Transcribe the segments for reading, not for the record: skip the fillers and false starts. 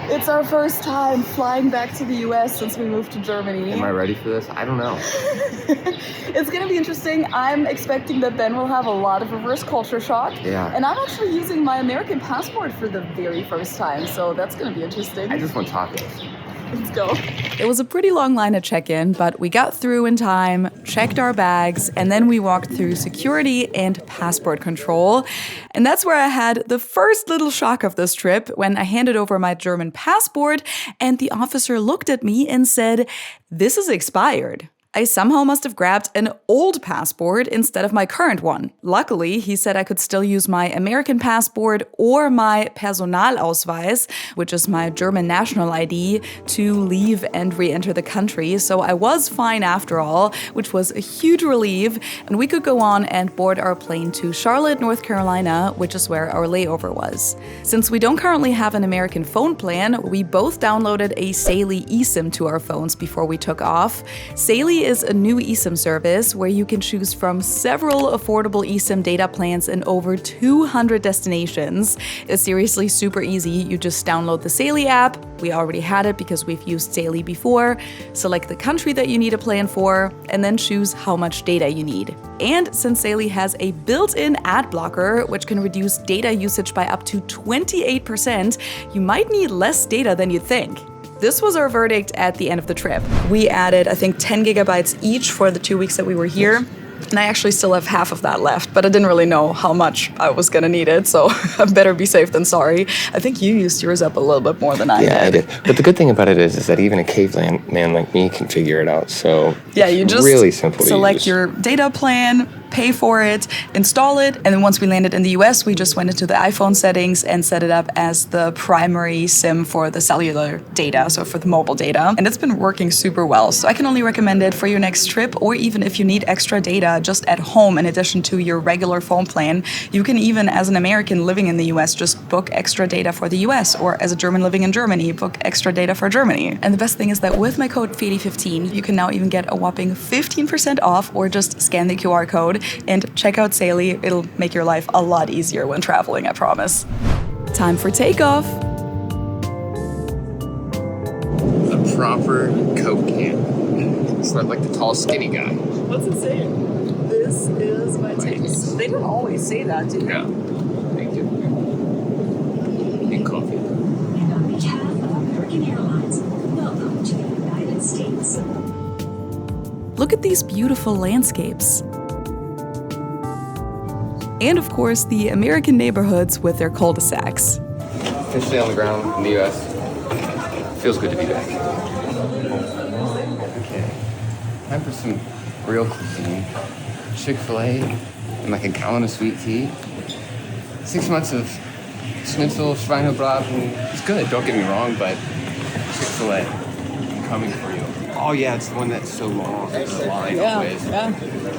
It's our first time flying back to the US since we moved to Germany. Am I ready for this? I don't know. It's gonna be interesting. I'm expecting that Ben will have a lot of reverse culture shock. Yeah. And I'm actually using my American passport for the very first time, so that's gonna be interesting. I just want tacos. Let's go. It was a pretty long line at check-in, but we got through in time, checked our bags, and then we walked through security and passport control. And that's where I had the first little shock of this trip when I handed over my German passport and the officer looked at me and said, "This is expired." I somehow must have grabbed an old passport instead of my current one. Luckily, he said I could still use my American passport or my Personalausweis, which is my German national ID, to leave and re-enter the country. So I was fine after all, which was a huge relief. And we could go on and board our plane to Charlotte, North Carolina, which is where our layover was. Since we don't currently have an American phone plan, we both downloaded a Feli eSIM to our phones before we took off. Feli is a new eSIM service where you can choose from several affordable eSIM data plans in over 200 destinations. It's seriously super easy. You just download the Feli app. We already had it because we've used Feli before. Select the country that you need a plan for, and then choose how much data you need. And since Feli has a built-in ad blocker, which can reduce data usage by up to 28%, you might need less data than you'd think. This was our verdict at the end of the trip. We added, I think, 10 gigabytes each for the 2 weeks that we were here. And I actually still have half of that left, but I didn't really know how much I was gonna need it, so I better be safe than sorry. I think you used yours up a little bit more than I did. Yeah, I did. But the good thing about it is that even a caveman man like me can figure it out. So yeah, you just really simple to select use. your data plan, pay for it, install it, and then once we landed in the US, we just went into the iPhone settings and set it up as the primary SIM for the cellular data, so for the mobile data. And it's been working super well, so I can only recommend it for your next trip, or even if you need extra data just at home in addition to your regular phone plan. You can even, as an American living in the US, just book extra data for the US, or as a German living in Germany, book extra data for Germany. And the best thing is that with my code Feli15, you can now even get a whopping 15% off, or just scan the QR code and check out Feli. It'll make your life a lot easier when traveling, I promise. Time for takeoff. A proper Coke can. It's not like the tall, skinny guy. What's it saying? This is my taste. They don't always say that, do they? Yeah. Thank you. And coffee. And on behalf of American Airlines, welcome to the United States. Look at these beautiful landscapes. And of course, the American neighborhoods with their cul-de-sacs. Officially on the ground in the U.S. Feels good to be back. Okay. Time for some real cuisine. Chick-fil-A and like a gallon of sweet tea. 6 months of schnitzel, Schweinebraten, and it's good, don't get me wrong, but Chick-fil-A, I'm coming for you. Oh yeah, it's the one that's so long. The line always. Yeah.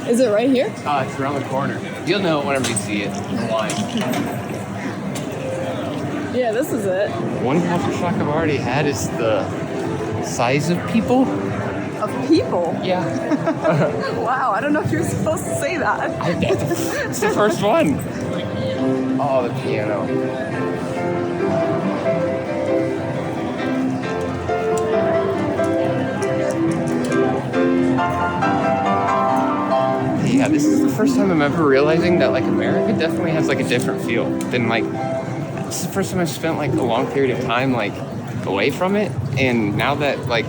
Is it right here? It's around the corner. You'll know it whenever you see it. The line. Yeah, this is it. One culture shock I've already had is the size of people. Of people? Yeah. Wow, I don't know if you're supposed to say that. It's the first one. Oh, the piano. Yeah, this is the first time I'm ever realizing that like America definitely has like a different feel than like, this is the first time I've spent like a long period of time like away from it, and now that like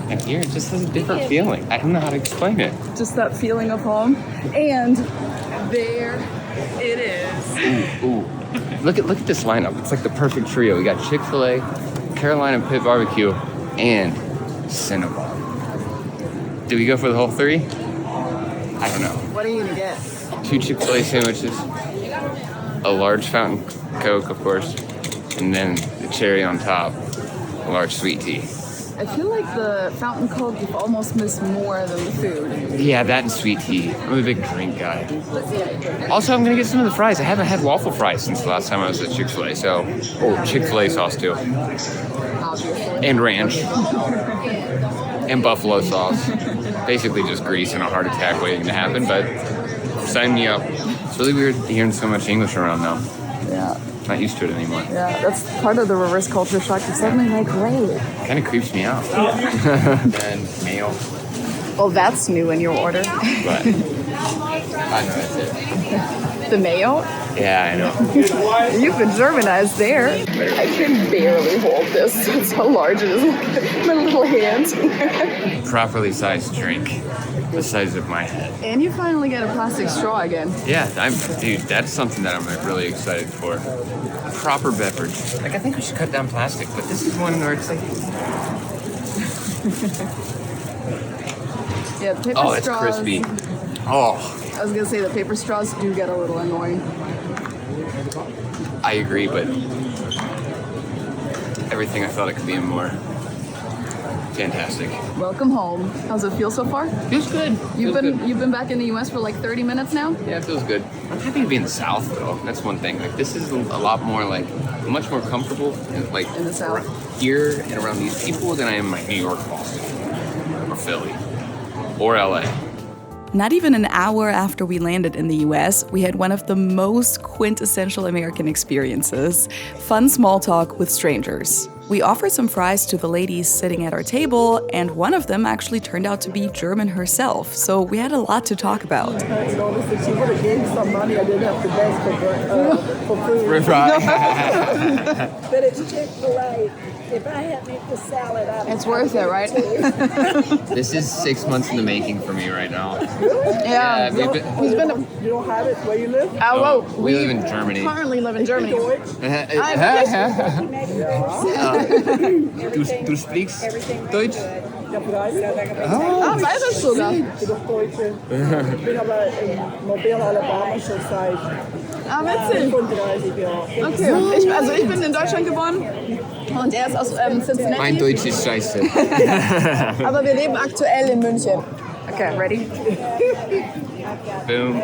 I'm here, it just has a different feeling. I don't know how to explain it. Just that feeling of home. And there it is. Ooh. Look at this lineup. It's like the perfect trio. We got Chick-fil-A, Carolina Pit Barbecue, and Cinnabon. Did we go for the whole three? I don't know. What are you gonna get? 2 Chick-fil-A sandwiches, a large fountain Coke, of course, and then the cherry on top, a large sweet tea. I feel like the fountain Coke, you've almost missed more than the food. Yeah, that and sweet tea. I'm a big drink guy. Also, I'm gonna get some of the fries. I haven't had waffle fries since the last time I was at Chick-fil-A, so... Oh, Chick-fil-A sauce too. And ranch. And buffalo sauce. Basically just grease and a heart attack waiting to happen, but sign me up. It's really weird hearing so much English around now. Yeah. Not used to it anymore. Yeah, that's part of the reverse culture shock. You're suddenly like, wait. Kind of creeps me out. And mayo. Well, that's new in your order. But I know that's it. The mayo? Yeah, I know. You've been Germanized there. I can barely hold this. That's how large it is. My little hand. Properly sized drink. The size of my head. And you finally get a plastic straw again. Yeah, dude, that's something that I'm like, really excited for. A proper beverage. Like, I think we should cut down plastic, but this is one where it's like... Yeah, paper Oh, it's straws. crispy. Oh, I was gonna say the paper straws do get a little annoying. I agree, but everything I thought it could be more fantastic. Welcome home. How's it feel so far? Feels good. You've been back in the US for like 30 minutes now? Yeah, it feels good. I'm happy to be in the South, though. That's one thing. Like, this is a lot more, like, much more comfortable, like, In the South. here and around these people than I am in, like, New York, Boston, or Philly, or LA. Not even an hour after we landed in the US, we had one of the most quintessential American experiences: fun small talk with strangers. We offered some fries to the ladies sitting at our table, and one of them actually turned out to be German herself, so we had a lot to talk about. I noticed that she would have gave some money. I didn't have to beg for food. Right. But it's Chick-fil-A. If I hadn't eaten the salad, I'd It's worth it, right? This is 6 months in the making for me right now. Yeah. we've been, You don't have it where you live? we live in Germany. Currently live in Germany. Du sprichst Deutsch? Ja, vielleicht. Ah, Bayerisch sogar. Ich bin doch Deutsche. Ich bin aber in Mobile, Alabama schon seit Ah, witzig. 35 Jahren. Okay, ich bin in Deutschland geboren und er ist aus Cincinnati. Mein Deutsch ist scheiße. Aber wir leben aktuell in München. Okay, ready? Boom.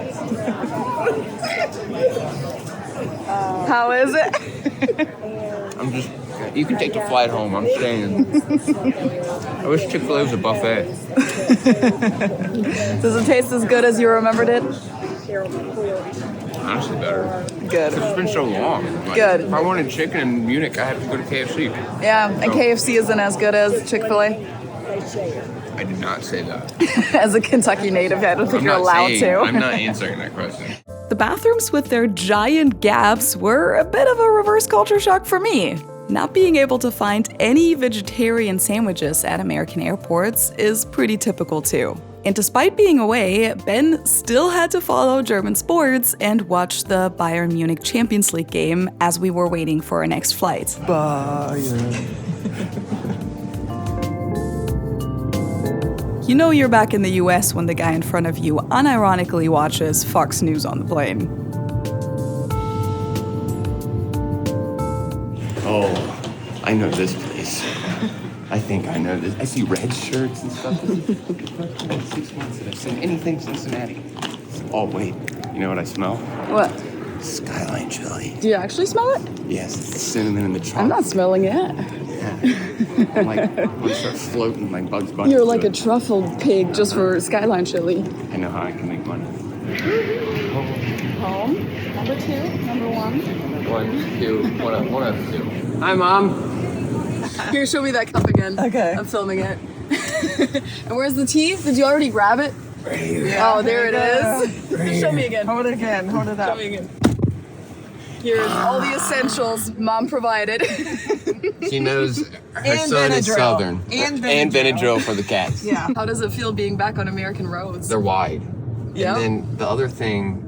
How is it? I'm just, you can take the flight home, I'm staying. I wish Chick-fil-A was a buffet. Does it taste as good as you remembered it? Honestly, better. Good. It's been so long. Like, Good. If I wanted chicken in Munich, I had to go to KFC. Yeah, and KFC isn't as good as Chick-fil-A. I did not say that. As a Kentucky native, I don't think I'm you're not allowed saying, to. I'm not answering that question. The bathrooms with their giant gaps were a bit of a reverse culture shock for me. Not being able to find any vegetarian sandwiches at American airports is pretty typical too. And despite being away, Ben still had to follow German sports and watch the Bayern Munich Champions League game as we were waiting for our next flight. You know you're back in the US when the guy in front of you unironically watches Fox News on the plane. Oh, I know this place. I think I know this. I see red shirts and stuff. 6 months that I've seen anything Cincinnati. Oh, wait. You know what I smell? What? Skyline chili. Do you actually smell it? Yes, it's the cinnamon and the chocolate. I'm not smelling it. Yeah. I'm like, I'm gonna start floating like Bugs Bunny. You're like a truffle pig just for Skyline chili. I know how I can make money. Home. Number 2. Number 1. 1, 2, one up 2. Hi, Mom. Here, show me that cup again. Okay. I'm filming it. And where's the tea? Did you already grab it? Right here. Oh, there it is. Show me again. Hold it again. Hold it Show up. me again. Here's all the essentials Mom provided. She knows her And son is Benadryl. Southern. And Benadryl for the cats. Yeah. How does it feel being back on American roads? They're wide. Yeah. And then the other thing,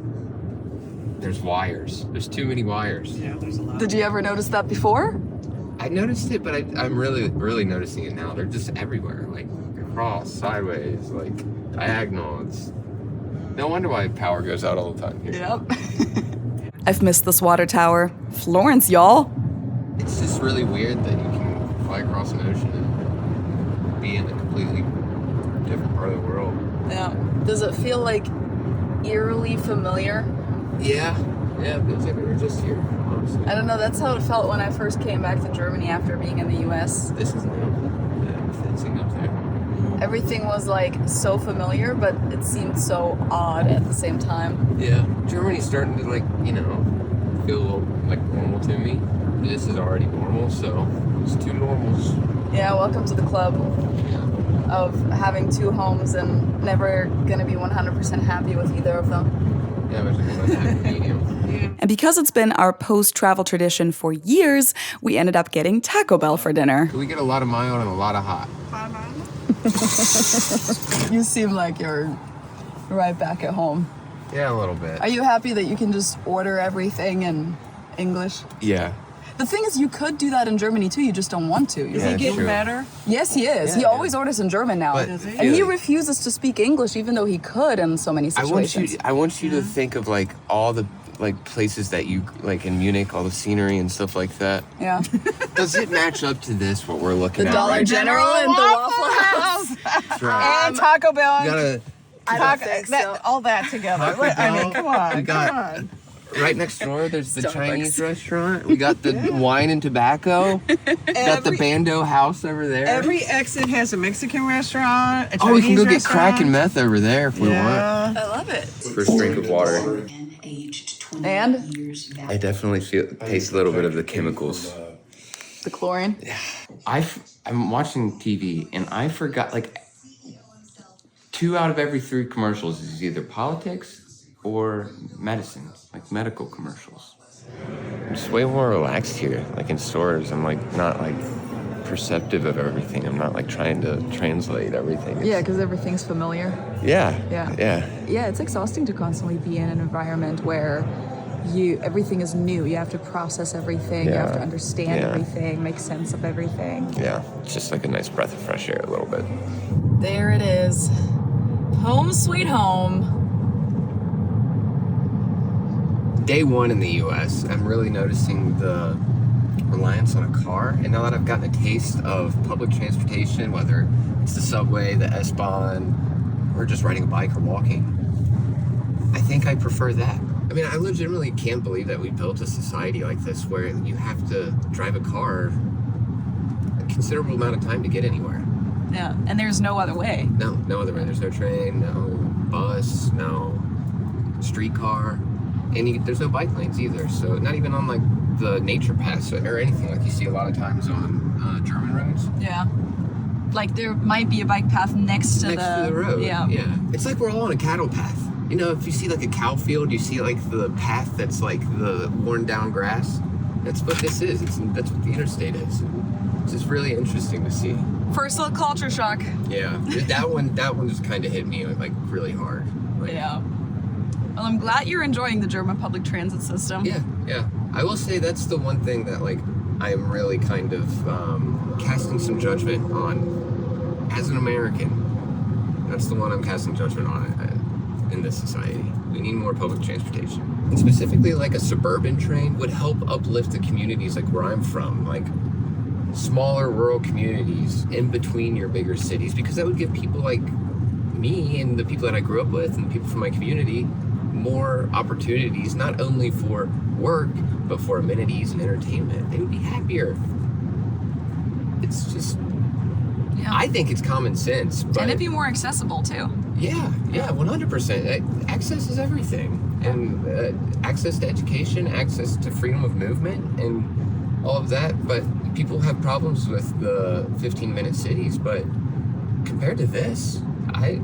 there's wires. There's too many wires. Yeah. Did you ever notice that before? I noticed it, but I'm really noticing it now. They're just everywhere, like across, sideways, like diagonal. It's no wonder why power goes out all the time here. Yep. I've missed this water tower. Florence, y'all. It's just really weird that you can fly across an ocean and be in a completely different part of the world. Yeah. Does it feel like eerily familiar? Yeah, it feels like we were just here, honestly. I don't know, that's how it felt when I first came back to Germany after being in the US. This is the fencing up there. Everything was like so familiar, but it seemed so odd at the same time. Yeah, Germany's starting to feel like normal to me. This is already normal, so it's two normals. Yeah, welcome to the club of having two homes and never gonna be 100% happy with either of them. Yeah, but it's a happy medium. And because it's been our post-travel tradition for years, we ended up getting Taco Bell for dinner. We get a lot of mild and a lot of hot. You seem like you're right back at home. Yeah, a little bit. Are you happy that you can just order everything in English? Yeah. The thing is, you could do that in Germany too, you just don't want to. Is he getting better? Yes, he is. He always orders in German now. But And he refuses to speak English even though he could in so many situations. I want you to think of like all the like places that you like in Munich, all the scenery and stuff like that. Yeah. Does it match up to this, what we're looking The at? Dollar right General and the Waffle House. That's right. And Taco Bell. You gotta I don't think so. All that together. Taco I mean, Bell. come on. We got come on. right next door. There's the Starbucks. Chinese restaurant. We got the wine and tobacco. Got the Bando House over there. Every exit has a Mexican restaurant. A we can Chinese go get crack and restaurant. meth over there if we want. Yeah. I love it. First drink of water. And I definitely taste a little bit of the chemicals. the chlorine. I'm watching TV and I forgot like 2 out of every 3 commercials is either politics or medicine, like medical commercials. I'm just way more relaxed here. Like in stores, I'm like not like perceptive of everything. I'm not like trying to translate everything. Yeah, because everything's familiar. Yeah. Yeah. Yeah. Yeah, it's exhausting to constantly be in an environment where everything is new. You have to process everything. You have to Yeah. understand Yeah. everything, make sense of everything. Yeah. It's just like a nice breath of fresh air a little bit. There it is. Home sweet home. Day 1 in the US, I'm really noticing the reliance on a car. And now that I've gotten a taste of public transportation, whether it's the subway, the S-Bahn, or just riding a bike or walking, I think I prefer that. I mean, I legitimately can't believe that we built a society like this where you have to drive a car a considerable amount of time to get anywhere. Yeah, and there's no other way. No other way. There's no train, no bus, no streetcar, and there's no bike lanes either. So not even on like the nature paths or anything like you see a lot of times on German roads. Yeah. Like there might be a bike path next to the road. Yeah. It's like we're all on a cattle path. You know, if you see like a cow field, you see like the path that's like the worn down grass. That's what this is. That's what the interstate is. It's just really interesting to see. First little culture shock. Yeah, that one just kind of hit me like really hard. Like, Yeah. Well, I'm glad you're enjoying the German public transit system. Yeah. I will say that's the one thing that like I'm really kind of casting some judgment on as an American. That's the one I'm casting judgment on in this society. We need more public transportation. And specifically like a suburban train would help uplift the communities like where I'm from, like smaller rural communities in between your bigger cities, because that would give people like me and the people that I grew up with and the people from my community more opportunities, not only for work, but for amenities and entertainment. They would be happier. It's just, I think it's common sense. But And it'd be more accessible too. Yeah, 100%. Access is everything. And access to education, access to freedom of movement, and all of that. But people have problems with the 15-minute cities. But compared to this, I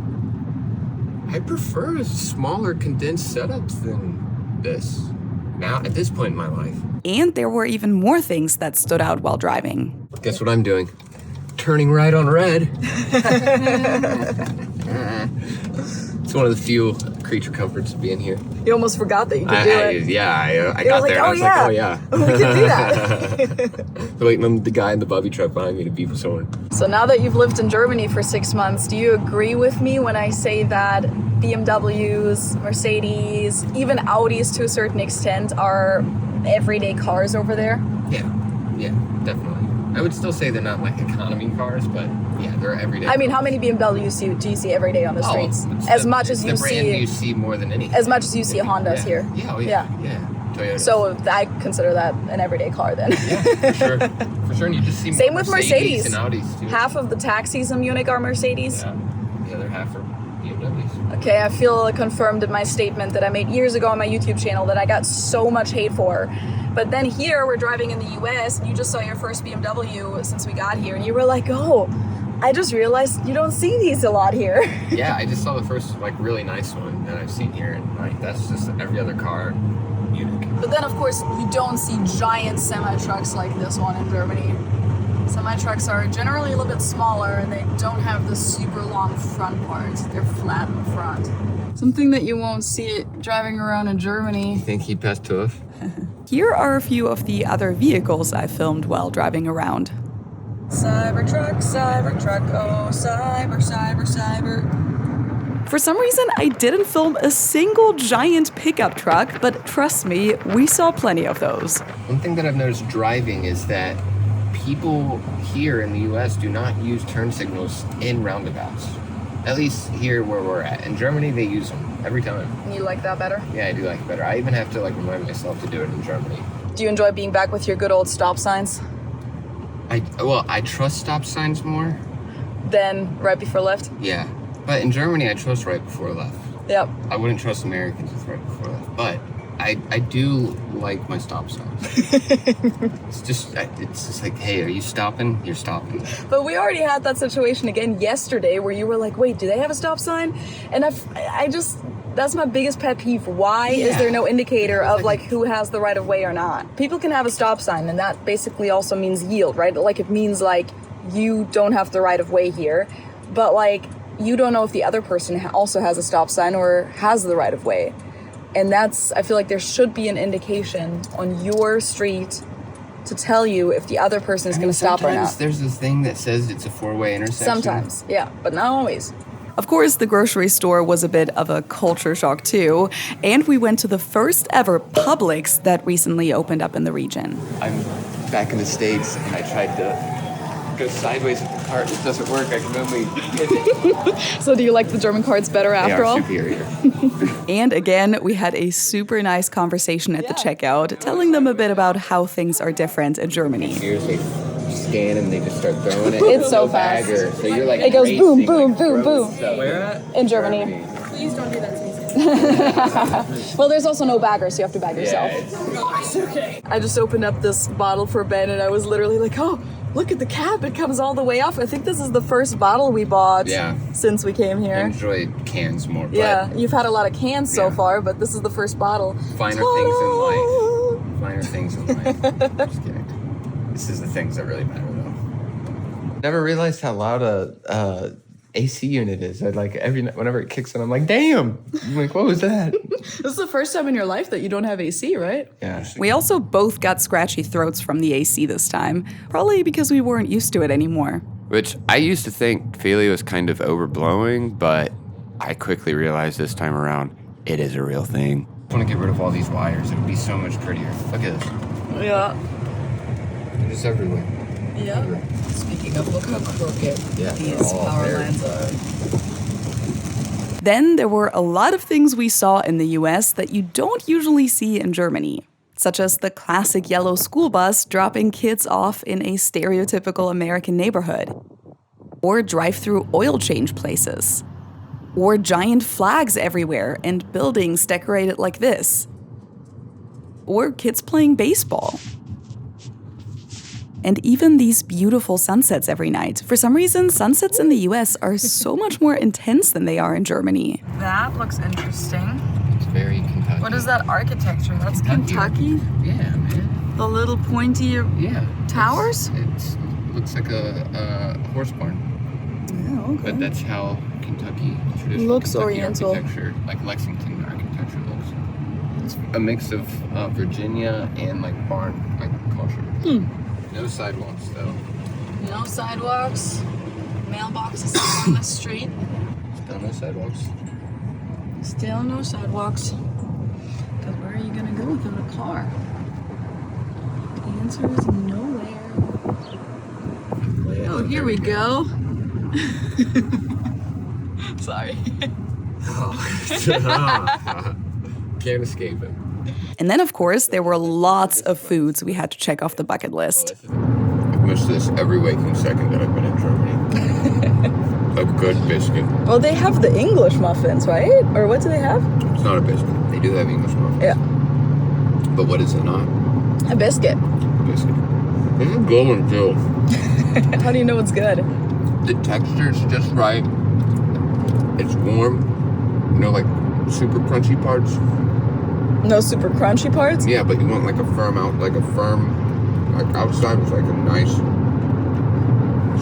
prefer smaller, condensed setups than this. Now, at this point in my life. And there were even more things that stood out while driving. Guess what I'm doing? Turning right on red. It's one of the few creature comforts of being here. You almost forgot that you could do it. I got there and I was like, oh yeah. We can do that. Waiting on the guy in the bobby truck behind me to beep his horn. So now that you've lived in Germany for 6 months, do you agree with me when I say that BMWs, Mercedes, even Audis to a certain extent are everyday cars over there? Yeah, definitely. I would still say they're not like economy cars, but yeah, they're everyday. I mean, how many BMWs do you see every day on the streets? It's the brand you see more than anything. As much as you see Hondas here. Yeah. Toyota. So I consider that an everyday car then. Yeah, for sure. And you just see Same more with Mercedes. and Audis too. Half of the taxis in Munich are Mercedes. Yeah, the other half are BMW. BMWs. Okay, I feel confirmed in my statement that I made years ago on my YouTube channel that I got so much hate for. But then here, we're driving in the US, and you just saw your first BMW since we got here, and you were like, oh, I just realized you don't see these a lot here. Yeah, I just saw the first like really nice one that I've seen here, and like that's just every other car unique. But then, of course, you don't see giant semi-trucks like this one in Germany. Semi-trucks are generally a little bit smaller, and they don't have the super long front parts. They're flat in the front. Something that you won't see driving around in Germany. You think he'd pass TÜV? Here are a few of the other vehicles I filmed while driving around. Cybertruck, oh, cyber. For some reason, I didn't film a single giant pickup truck, but trust me, we saw plenty of those. One thing that I've noticed driving is that people here in the US do not use turn signals in roundabouts. At least here where we're at. In Germany, they use them every time. You like that better? Yeah, I do like it better. I even have to like remind myself to do it in Germany. Do you enjoy being back with your good old stop signs? I trust stop signs more. Then right before left? Yeah. But in Germany, I trust right before left. Yep. I wouldn't trust Americans with right before left. But I do like my stop signs. It's just like, hey, are you stopping? You're stopping. But we already had that situation again yesterday where you were like, wait, do they have a stop sign? And I just, that's my biggest pet peeve. Why is there no indicator of like who has the right of way or not? People can have a stop sign, and that basically also means yield, right? Like it means like you don't have the right of way here, but like you don't know if the other person also has a stop sign or has the right of way. And that's, I feel like there should be an indication on your street to tell you if the other person is going to stop or not. Sometimes there's this thing that says it's a four-way intersection. Sometimes, yeah, but not always. Of course, the grocery store was a bit of a culture shock too, and we went to the first ever Publix that recently opened up in the region. I'm back in the States, and I tried to go sideways with the cart. It doesn't work. I can only pivot. So do you like the German carts better after all? Superior. And again, we had a super nice conversation at the checkout, telling them a bit about how things are different in Germany. Here's they scan and they just start throwing it. It's so No fast. bagger. So you're like It goes racing, boom, boom, like, boom, throwing boom. stuff. Where at? In Germany. Please don't do that to me. Well, there's also no bagger, so you have to bag yourself. Yeah, It's okay. I just opened up this bottle for Ben, and I was literally like, oh, look at the cap. It comes all the way off. I think this is the first bottle we bought since we came I here. enjoy cans more. But Yeah, you've had a lot of cans so far, but this is the first bottle. Finer things in life. Finer things in life. Just kidding. This is the things that really matter, though. Never realized how loud a AC unit is. I like whenever it kicks in, I'm like, damn. I'm like, what was that? This is the first time in your life that you don't have AC, right? Yeah. We also both got scratchy throats from the AC this time, probably because we weren't used to it anymore. Which I used to think Feli was kind of overblowing, but I quickly realized this time around, it is a real thing. I want to get rid of all these wires. It would be so much prettier. Look at this. Yeah. They're just everywhere. Yeah. Speaking of, look how crooked these all power very lines are. Then there were a lot of things we saw in the US that you don't usually see in Germany, such as the classic yellow school bus dropping kids off in a stereotypical American neighborhood, or drive-through oil change places, or giant flags everywhere and buildings decorated like this, or kids playing baseball. And even these beautiful sunsets every night. For some reason, sunsets in the US are so much more intense than they are in Germany. That looks interesting. It's very Kentucky. What is that architecture? That's Kentucky? Yeah, man. The little pointy towers? It looks like a horse barn. Yeah, okay. But that's how Kentucky traditional Looks Kentucky oriental. architecture, like Lexington architecture looks. It's a mix of Virginia and like barn culture. No sidewalks though. No sidewalks. Mailboxes on the street. Still no sidewalks. Still no sidewalks. Because where are you going to go without a car? The answer is nowhere. Oh, here we go. Sorry. Can't escape it. And then, of course, there were lots of foods we had to check off the bucket list. I've missed this every waking second that I've been in Germany. a good biscuit. Well, they have the English muffins, right? Or what do they have? It's not a biscuit. They do have English muffins. Yeah. But what is it not? A biscuit. Biscuit. This is a good one too. How do you know it's good? The texture's just right. It's warm. You know, like super crunchy parts. No super crunchy parts? Yeah, but you want like a firm outside with like a nice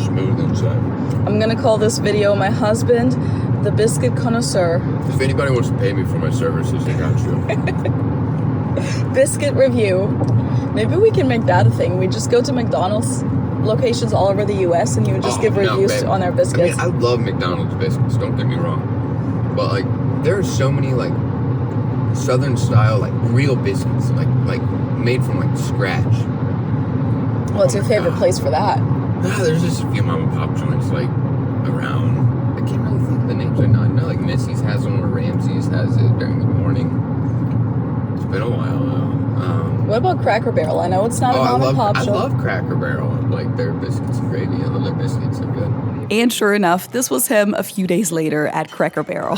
smooth inside. I'm gonna call this video my husband, the biscuit connoisseur. If anybody wants to pay me for my services, I got you. Biscuit review. Maybe we can make that a thing. We just go to McDonald's locations all over the US and you would just give reviews on their biscuits. I love McDonald's biscuits, don't get me wrong. But like there are so many like Southern style like real biscuits, like made from like scratch. What's your favorite place for that? There's just a few mom and pop joints like around. I can't really think of the names right now. I know like Missy's has one or Ramsey's has it during the morning. It's been a while though. What about Cracker Barrel? I know it's not a mom and pop shop. I love Cracker Barrel. Like their biscuits and gravy. I love their biscuits. They're good. And sure enough, this was him a few days later at Cracker Barrel.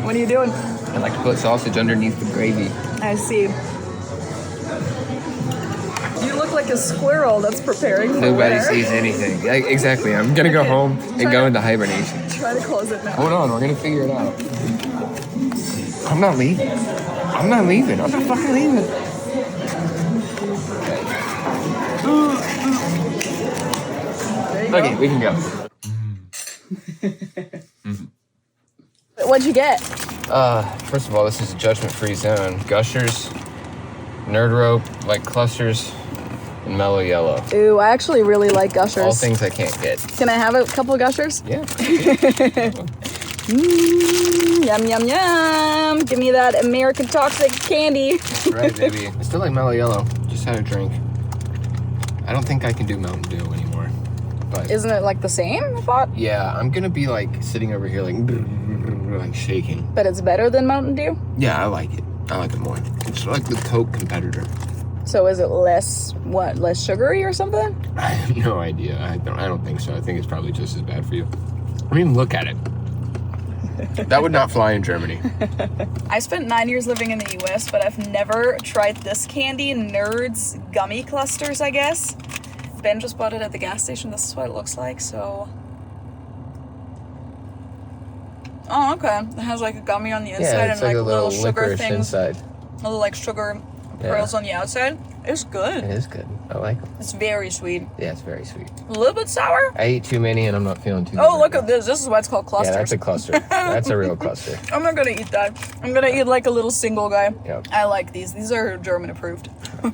What are you doing? I like to put sausage underneath the gravy. I see. You look like a squirrel that's preparing for Nobody winter. sees anything. Yeah, exactly. I'm gonna go home and go into hibernation. Try to close it now. Hold on, we're gonna figure it out. I'm not leaving. I'm not leaving. I'm not fucking leaving. Okay, we can go. What'd you get? First of all, this is a judgment-free zone. Gushers, Nerd Rope, like clusters, and Mellow Yellow. Ooh, I actually really like Gushers. All things I can't get. Can I have a couple of Gushers? Yeah. Yum, yum, yum. Give me that American Toxic candy. That's right, baby. I still like Mellow Yellow. Just had a drink. I don't think I can do Mountain Dew anymore. But Isn't it like the same, I thought? yeah, I'm gonna be like sitting over here like shaking. But it's better than Mountain Dew? Yeah, I like it. I like it more. It's like the Coke competitor. So is it less sugary or something? I have no idea. I don't think so. I think it's probably just as bad for you. I mean, look at it. That would not fly in Germany. I spent 9 years living in the US, but I've never tried this candy, Nerds Gummy Clusters, I guess. Ben just bought it at the gas station. This is what it looks like, so... Oh, okay. It has like a gummy on the inside and like a little sugar things. inside. Little like sugar pearls on the outside. It's good. It is good. I like them. It's very sweet. Yeah, it's very sweet. A little bit sour. I ate too many and I'm not feeling too good. Oh, look at this. This is why it's called clusters. Yeah, that's a cluster. That's a real cluster. I'm not gonna eat that. I'm gonna eat like a little single guy. Yep. I like these. These are German approved. All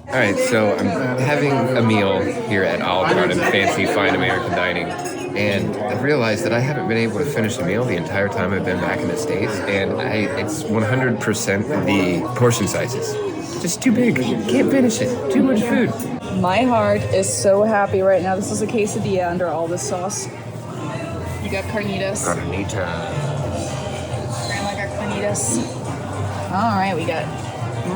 right, so I'm having a meal here at Olive Garden, fancy, fine American dining. And I've realized that I haven't been able to finish a meal the entire time I've been back in the States. And it's 100% the portion sizes. Just too big. Can't finish it. Too much food. My heart is so happy right now. This is a quesadilla under all this sauce. You got carnitas. Carnita. Grandma got carnitas. All right, we got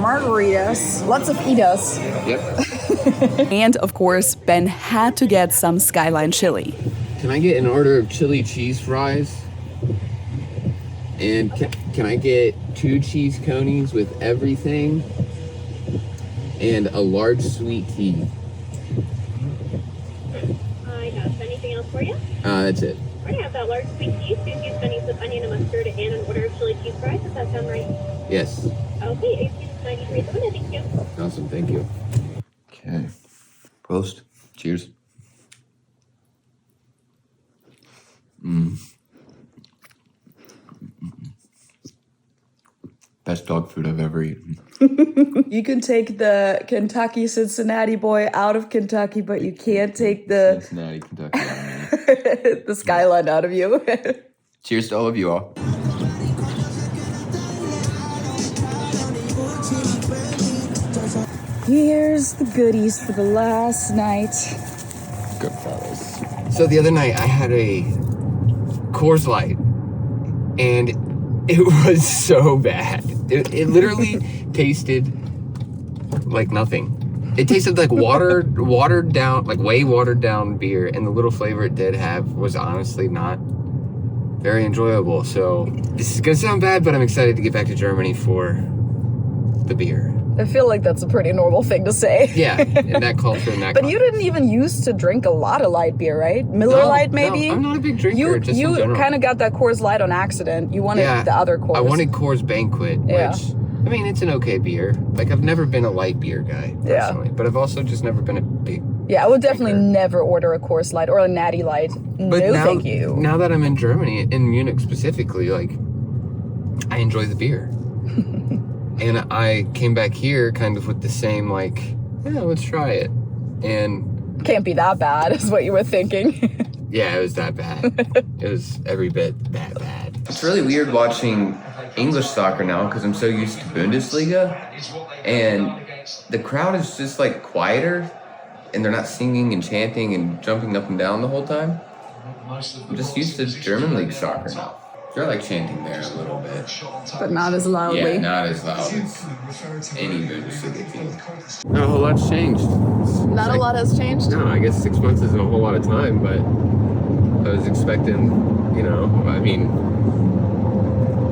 margaritas. Lots of eatas. Yep. And of course, Ben had to get some Skyline chili. Can I get an order of chili cheese fries? And can I get 2 cheese conies with everything? And a large sweet tea. I got anything else for you? That's it. I have that large sweet tea, Susie's Benny's with onion and mustard, and an order of chili cheese fries. Does that sound right? Yes. Okay, 1893. Thank you. Awesome, thank you. Okay. Prost. Cheers. Best dog food I've ever eaten. You can take the Kentucky Cincinnati boy out of Kentucky, but you can't take the Cincinnati, Kentucky. the Skyline out of you. Cheers to all of you all. Here's the goodies for the last night. Good fellas. So the other night I had a Coors Light, and it was so bad. It literally tasted like nothing. It tasted like watered down, like way watered down beer, and the little flavor it did have was honestly not very enjoyable. So this is gonna sound bad, but I'm excited to get back to Germany for the beer. I feel like that's a pretty normal thing to say. Yeah, in that culture and that. But you didn't even used to drink a lot of light beer, right? Miller Lite, maybe? No, I'm not a big drinker. You kind of got that Coors Light on accident. You wanted the other Coors. I wanted Coors Banquet, which, I mean, it's an okay beer. Like, I've never been a light beer guy, personally. But I've also just never been a big I would definitely never order a Coors Light or a Natty Light. But no, thank you. Now that I'm in Germany, in Munich specifically, like, I enjoy the beer. And I came back here kind of with the same, like, yeah, let's try it. And can't be that bad, is what you were thinking. Yeah, it was that bad. It was every bit that bad. It's really weird watching English soccer now because I'm so used to Bundesliga. And the crowd is just, like, quieter. And they're not singing and chanting and jumping up and down the whole time. I'm just used to German league soccer now. They're like chanting there a little bit. But not as loudly. Yeah, not as loud as any Bundesliga team. Not a whole lot's changed. Not a lot has changed? No, I guess 6 months isn't a whole lot of time, but I was expecting, I mean,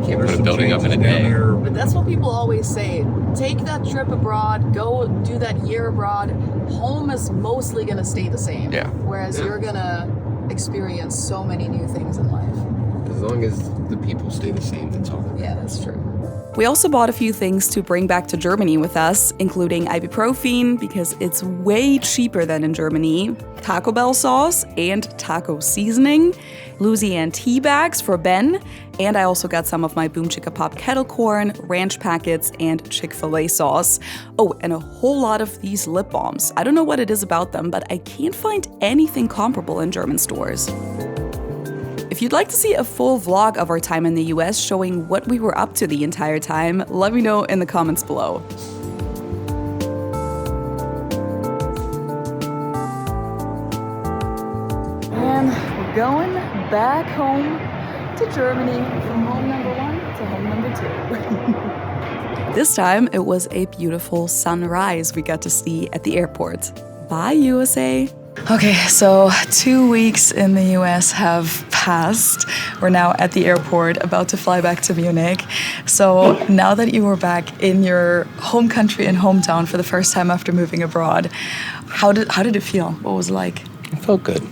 can't put a building up in a day. But that's what people always say. Take that trip abroad, go do that year abroad. Home is mostly going to stay the same. Yeah. Whereas you're going to experience so many new things in life. As long as the people stay the same, that's all. Yeah, that's true. We also bought a few things to bring back to Germany with us, including ibuprofen, because it's way cheaper than in Germany, Taco Bell sauce and taco seasoning, Louisiana tea bags for Ben, and I also got some of my Boom Chicka Pop kettle corn, ranch packets, and Chick-fil-A sauce. Oh, and a whole lot of these lip balms. I don't know what it is about them, but I can't find anything comparable in German stores. If you'd like to see a full vlog of our time in the US showing what we were up to the entire time, let me know in the comments below. And we're going back home to Germany from home number 1 to home number 2. This time, it was a beautiful sunrise we got to see at the airport. Bye, USA! Okay, so 2 weeks in the US have passed. We're now at the airport, about to fly back to Munich. So now that you were back in your home country and hometown for the first time after moving abroad, how did it feel? What was it like? It felt good.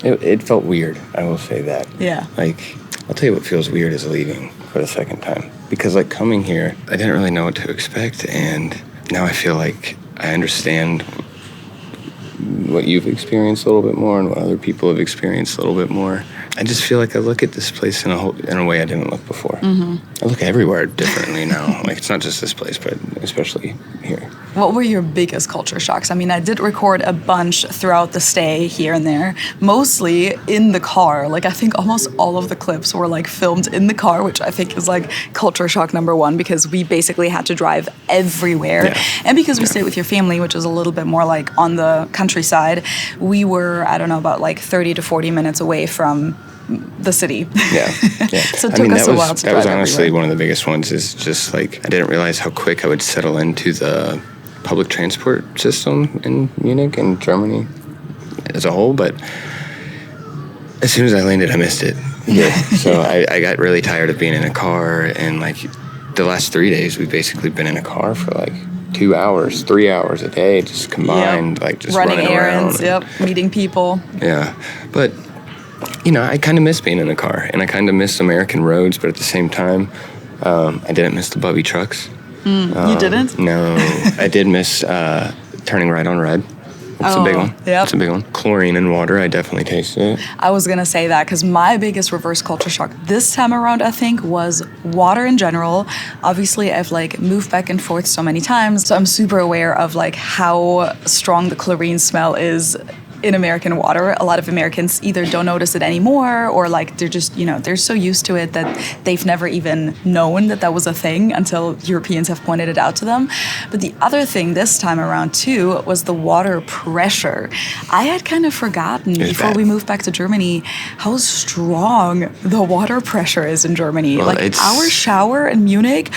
It felt weird, I will say that. Yeah. Like, I'll tell you what feels weird is leaving for the second time. Because, like, coming here, I didn't really know what to expect, and now I feel like I understand what you've experienced a little bit more and what other people have experienced a little bit more. I just feel like I look at this place in a way I didn't look before. Mm-hmm. I look everywhere differently now. Like, it's not just this place, but especially here. What were your biggest culture shocks? I mean, I did record a bunch throughout the stay here and there, mostly in the car. Like, I think almost all of the clips were like filmed in the car, which I think is like culture shock number 1 because we basically had to drive everywhere. Yeah. And because we stayed with your family, which is a little bit more like on the countryside, we were, I don't know, about like 30 to 40 minutes away from the city. Yeah. So it took us a while to drive that was honestly everywhere. one of the biggest ones is just like I didn't realize how quick I would settle into the public transport system in Munich and Germany as a whole, but as soon as I landed I missed it. Yeah. So I got really tired of being in a car, and like the last 3 days we've basically been in a car for like 2 hours, 3 hours a day, just combined, like just running errands, around. Meeting people. Yeah. But I kind of miss being in a car, and I kind of miss American roads, but at the same time, I didn't miss the Bubby trucks. You didn't? No. I did miss turning right on red. That's a big one. Yep. That's a big one. Chlorine in water, I definitely tasted it. I was going to say that because my biggest reverse culture shock this time around, I think, was water in general. Obviously, I've like moved back and forth so many times, so I'm super aware of like how strong the chlorine smell is in American water. A lot of Americans either don't notice it anymore or like they're just, they're so used to it that they've never even known that that was a thing until Europeans have pointed it out to them. But the other thing this time around too was the water pressure. I had kind of forgotten before we moved back to Germany how strong the water pressure is in Germany. Well, like our shower in Munich,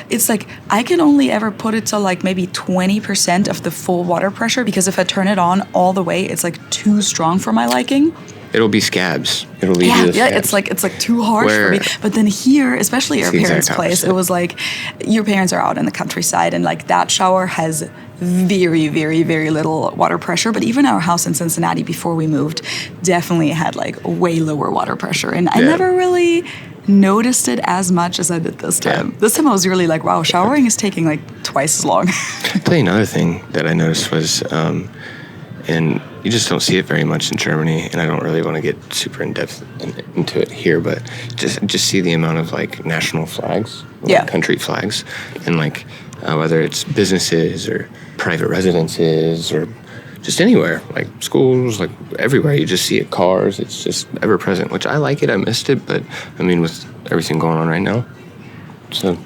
it's like I can only ever put it to like maybe 20% of the full water pressure because if I turn it on all the way, it's like too strong for my liking. It'll be scabs. It'll leave you with scabs. It's like too harsh for me. But then here, especially our parents' place, it was like your parents are out in the countryside and like that shower has very, very, very little water pressure. But even our house in Cincinnati before we moved definitely had like way lower water pressure. And I never really noticed it as much as I did this time. Yeah. This time I was really like, wow, showering is taking like twice as long. I'll tell you another thing that I noticed was, and you just don't see it very much in Germany, and I don't really want to get super in-depth into it here, but just see the amount of like national flags, like country flags, and like whether it's businesses or private residences or just anywhere, like schools, like everywhere, you just see it, cars, it's just ever present, which I like it, I missed it, but I mean, with everything going on right now, it's a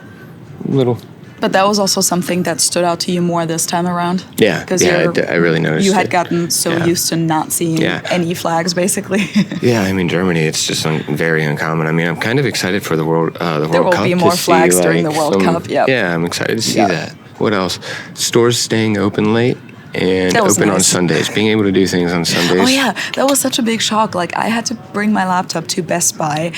little... But that was also something that stood out to you more this time around? Yeah, I really noticed you had gotten so used to not seeing any flags, basically. Yeah, I mean, Germany, it's just very uncommon. I mean, I'm kind of excited for the World Cup. There will be more flags during the World Cup, Yeah, I'm excited to see that. What else? Stores staying open late. And open on Sundays, being able to do things on Sundays. Oh yeah, that was such a big shock. Like I had to bring my laptop to Best Buy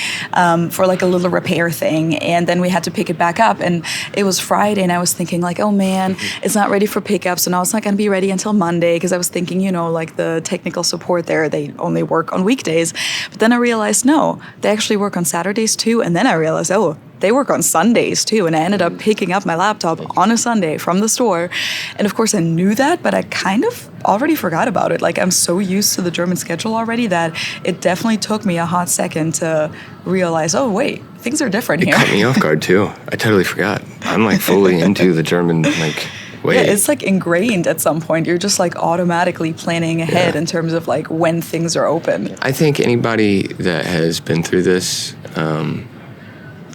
for like a little repair thing, and then we had to pick it back up. And it was Friday, and I was thinking like, oh man, it's not ready for pickup, so now it's not going to be ready until Monday. Because I was thinking, like the technical support there, they only work on weekdays. But then I realized no, they actually work on Saturdays too. And then I realized, oh, they work on Sundays too, and I ended up picking up my laptop on a Sunday from the store. And of course I knew that, but I kind of already forgot about it. Like I'm so used to the German schedule already that it definitely took me a hot second to realize, oh wait, things are different here. It caught me off guard too. I totally forgot. I'm like fully into the German way. Yeah, it's like ingrained at some point. You're just like automatically planning ahead in terms of like when things are open. I think anybody that has been through this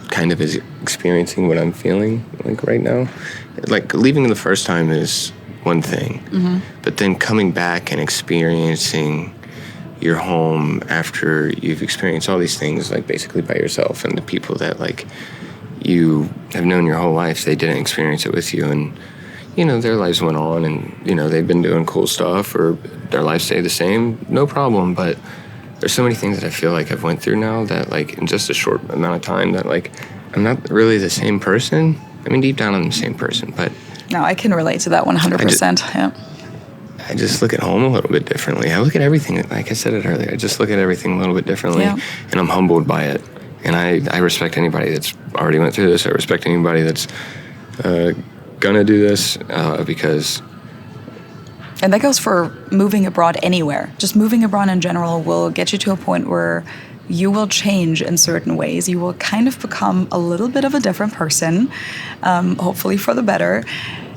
kind of is experiencing what I'm feeling like right now. Like leaving the first time is one thing, but then coming back and experiencing your home after you've experienced all these things, like basically by yourself, and the people that like you have known your whole life, they didn't experience it with you, and their lives went on, and they've been doing cool stuff, or their lives stayed the same, no problem. But there's so many things that I feel like I've went through now that like in just a short amount of time that like I'm not really the same person. I mean, deep down I'm the same person, but... No, I can relate to that 100%. I just look at home a little bit differently. I look at everything, like I said it earlier, I just look at everything a little bit differently, and I'm humbled by it. And I respect anybody that's already went through this. I respect anybody that's gonna do this because... And that goes for moving abroad anywhere. Just moving abroad in general will get you to a point where you will change in certain ways. You will kind of become a little bit of a different person, hopefully for the better.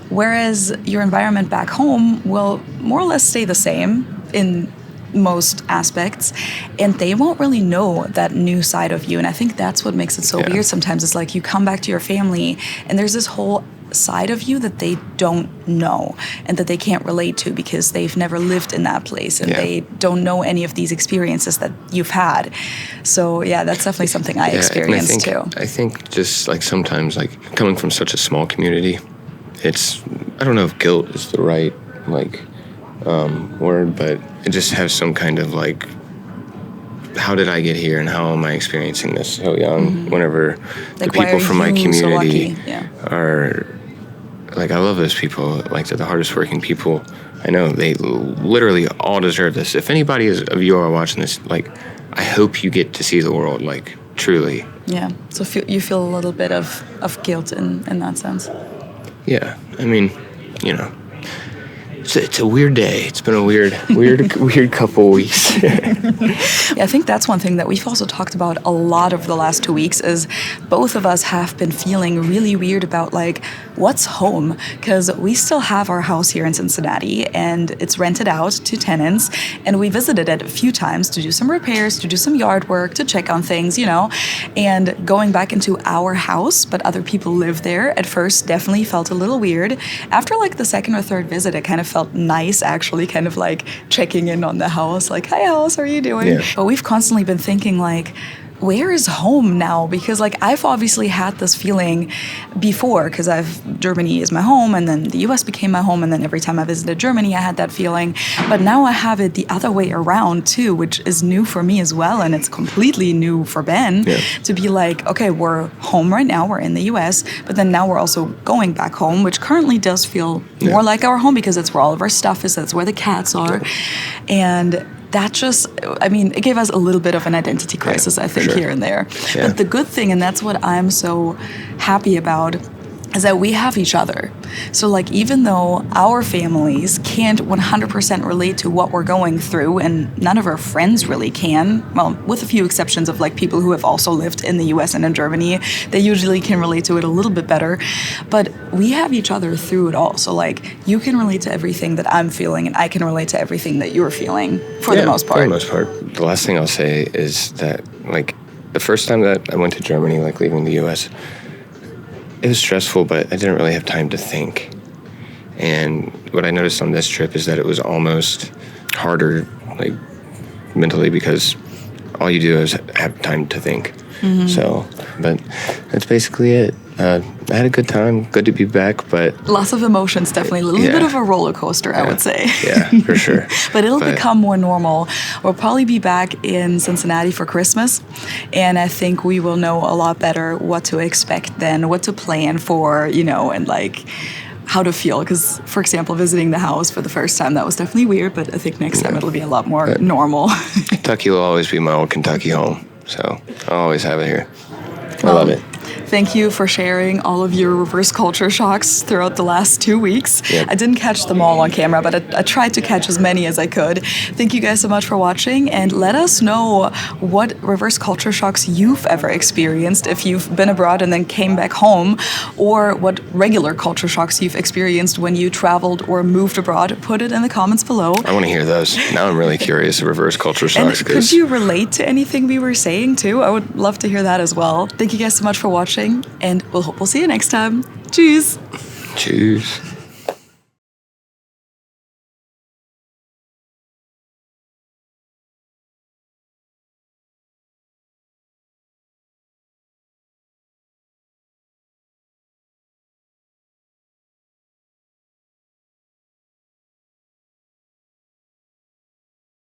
Whereas your environment back home will more or less stay the same in most aspects, and they won't really know that new side of you. And I think that's what makes it so weird sometimes. It's like you come back to your family and there's this whole side of you that they don't know and that they can't relate to because they've never lived in that place and they don't know any of these experiences that you've had. So yeah, that's definitely something I experienced too. I think just like sometimes like coming from such a small community, it's, I don't know if guilt is the right word, but it just has some kind of like, how did I get here and how am I experiencing this so young? Whenever like, the people from my community are like, I love those people. Like they're the hardest working people I know. They literally all deserve this. If anybody of you are watching this, like I hope you get to see the world, like truly. Yeah. So you feel a little bit of guilt in that sense. Yeah. I mean, it's a weird day. It's been a weird couple weeks. Yeah, I think that's one thing that we've also talked about a lot over the last 2 weeks is both of us have been feeling really weird about like what's home? Because we still have our house here in Cincinnati and it's rented out to tenants. And we visited it a few times to do some repairs, to do some yard work, to check on things, you know. And going back into our house, but other people live there, at first definitely felt a little weird. After like the second or third visit, it kind of felt nice, actually, kind of like checking in on the house, like, hi, house, how are you doing? Yeah. But we've constantly been thinking like, where is home now? Because like I've obviously had this feeling before, because Germany is my home, and then the US became my home, and then every time I visited Germany I had that feeling. But now I have it the other way around too, which is new for me as well, and it's completely new for Ben. To be like, okay, we're home right now, we're in the US, but then now we're also going back home, which currently does feel more like our home because it's where all of our stuff is, that's where the cats are. And that just, I mean, it gave us a little bit of an identity crisis, I think, here and there. Yeah. But the good thing, and that's what I'm so happy about, is that we have each other. So like, even though our families can't 100% relate to what we're going through, and none of our friends really can, well, with a few exceptions of like people who have also lived in the US and in Germany, they usually can relate to it a little bit better. But we have each other through it all. So like, you can relate to everything that I'm feeling, and I can relate to everything that you're feeling for the most part. For the most part. The last thing I'll say is that, like, the first time that I went to Germany, like leaving the US, it was stressful, but I didn't really have time to think. And what I noticed on this trip is that it was almost harder, like, mentally, because all you do is have time to think. So, but that's basically it. I had a good time. Good to be back, but Lots of emotions, definitely. A little bit of a roller coaster, I would say. Yeah, for sure. But it'll become more normal. We'll probably be back in Cincinnati for Christmas, and I think we will know a lot better what to expect then, what to plan for, you know, and like how to feel. Because, for example, visiting the house for the first time, that was definitely weird, but I think next time it'll be a lot more normal. Kentucky will always be my old Kentucky home. So I'll always have it here. I love it. Thank you for sharing all of your reverse culture shocks throughout the last 2 weeks. Yep. I didn't catch them all on camera, but I tried to catch as many as I could. Thank you guys so much for watching, and let us know what reverse culture shocks you've ever experienced if you've been abroad and then came back home, or what regular culture shocks you've experienced when you traveled or moved abroad. Put it in the comments below. I want to hear those. Now I'm really curious of reverse culture And shocks. could you relate to anything we were saying too? I would love to hear that as well. Thank you guys so much for watching, and we'll see you next time. Tschüss. Cheers.